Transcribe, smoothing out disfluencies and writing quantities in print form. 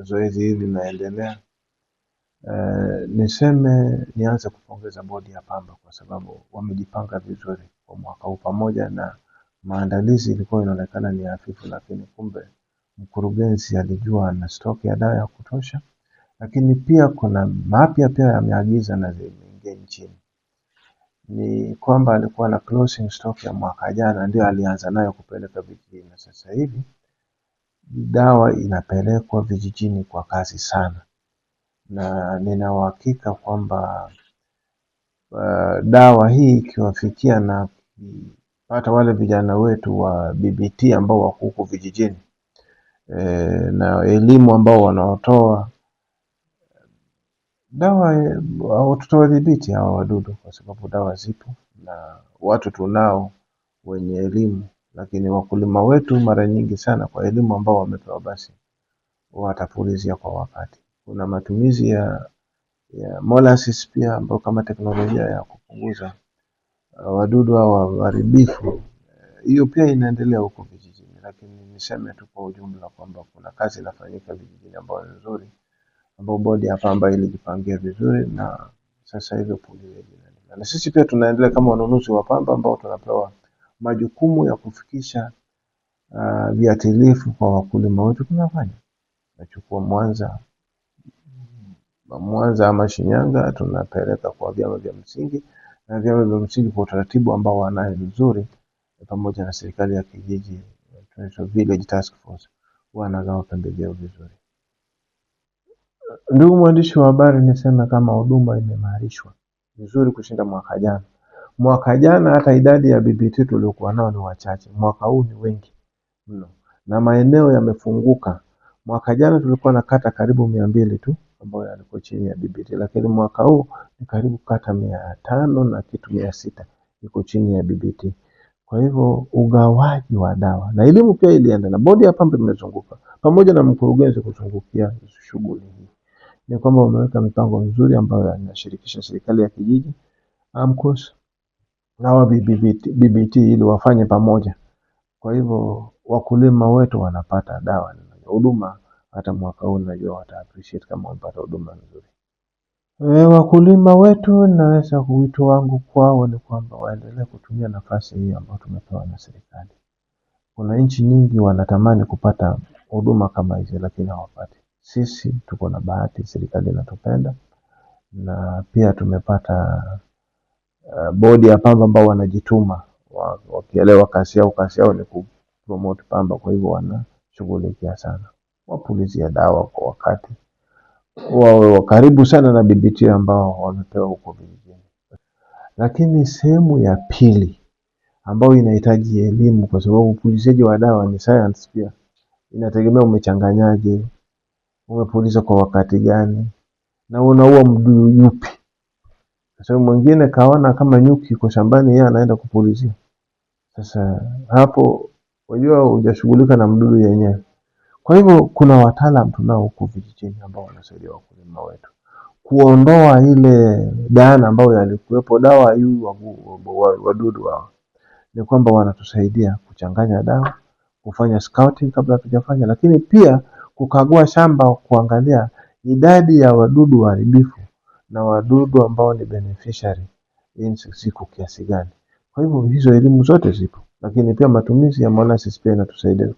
zoezi hili linaendelea. Nianze kupongeza bodi ya pamba kwa sababu wamejipanga vizuri kwa mwaka huu, pamoja na maandalizi ilikuwa inaonekana ni hafifu, lakini kumbe mkurugenzi alijua na stock ya dawa ya kutosha. Lakini pia kuna mapya pia yameagiza na zimeingia nchini. Ni kwamba alikuwa na closing stock ya mwaka jana ndio alianza nayo kupeleka vijijini, na sasa hivi dawa inapelekwa vijijini kwa kasi sana, na nina uhakika kwamba dawa hii ikiwafikia na hata wale vijana wetu wa BBT ambao wako huko vijijini, na elimu ambao wanaotoa dawa, tutawadhibiti hawa wadudu, kwa sababu dawa zipo na watu tunao wenye elimu. Lakini wakulima wetu mara nyingi sana kwa elimu ambao wamepewa, basi watapulizia kwa wakati. Kuna matumizi ya molasses pia, ambao kama teknolojia ya kupunguza wadudu au waharibifu, hiyo pia inaendelea huko vijijini. Lakini niseme tu kwa ujumla kwamba kuna kazi inafanyika vijijini ambayo ni nzuri, ambao bodi ya pamba ilijipangia vizuri, na sasa hivi upulizaji unaendelea. Na sisi pia tunaendelea kama wanunuzi wa pamba ambao tunapewa majukumu ya kufikisha viuatilifu kwa wakulima wetu. Tunafanya nachukua Mwanza ama Shinyanga, tunapeleka kwa vyama vya msingi, na vyama vya msingi kwa utaratibu ambao wanayo vizuri, pamoja na serikali ya kijiji, tunaitwa village task force, wanagawa pembejeo vizuri. Ndugu mwandishi wa habari, niseme kama huduma imeimarishwa vizuri kushinda mwaka jana. Mwaka jana hata idadi ya BBT tuliokuwa nao ni wachache, mwaka huu ni wengi mno na maeneo yamefunguka. Mwaka jana tulikuwa na kata karibu 200 tu ambayo yalikuwa chini ya BBT, lakini mwaka huu ni karibu kata 500 na kitu 600 iko chini ya BBT. Kwa hivyo ugawaji wa dawa na elimu pia ilienda, na bodi ya pamba imezunguka pamoja na mkurugenzi kuzungukia shughuli hii. Ni kwamba wameweka mipango mizuri ambayo inashirikisha serikali ya kijiji, AMCOS na BBT ili wafanye pamoja. Kwa hivyo wakulima wetu wanapata dawa na huduma. Hata mwaka huu najua wata appreciate kama wamepata huduma nzuri. Wakulima wetu, naweza wito wangu kwao ni kwamba waendelee kutumia nafasi hii ambayo tumepewa na serikali. Kuna nchi nyingi wanatamani kupata huduma kama hizi, lakini hawapati. Sisi tuko na bahati, serikali inatupenda, na pia tumepata bodi ya pamba ambao wanajituma, wakielewa kazi yao ni kupromote pamba. Kwa hivyo wanashughulikia sana, wapulizia dawa kwa wakati, wawe karibu sana na BBT ambao wamepewa huko vijijini. Lakini sehemu ya pili ambao inahitaji elimu, kwa sababu upulizaji wa dawa ni science pia, inategemea umechanganyaje, umepuliza kwa wakati gani, na unaua mdudu yupi. Sasa mwingine kaona kama nyuki kwa shambani, yeye anaenda kupulizia. Sasa hapo unajua hujashughulika na mdudu yenyewe. Kwa hivyo kuna wataalamu tunao huko vijijini ambao wanasaidia wakulima wetu kuondoa ile dhana ambayo yalikuwepo dawa hii wadudu hao. Ni kwamba wanatusaidia kuchanganya dawa, kufanya scouting kabla tujafanya, lakini pia kukagua shamba, kuangalia idadi ya wadudu waharibifu na wadudu ambao ni beneficiary siku kiasi gani. Kwa hivyo hizo elimu zote zipo, lakini pia matumizi ya molasses pia inatusaidia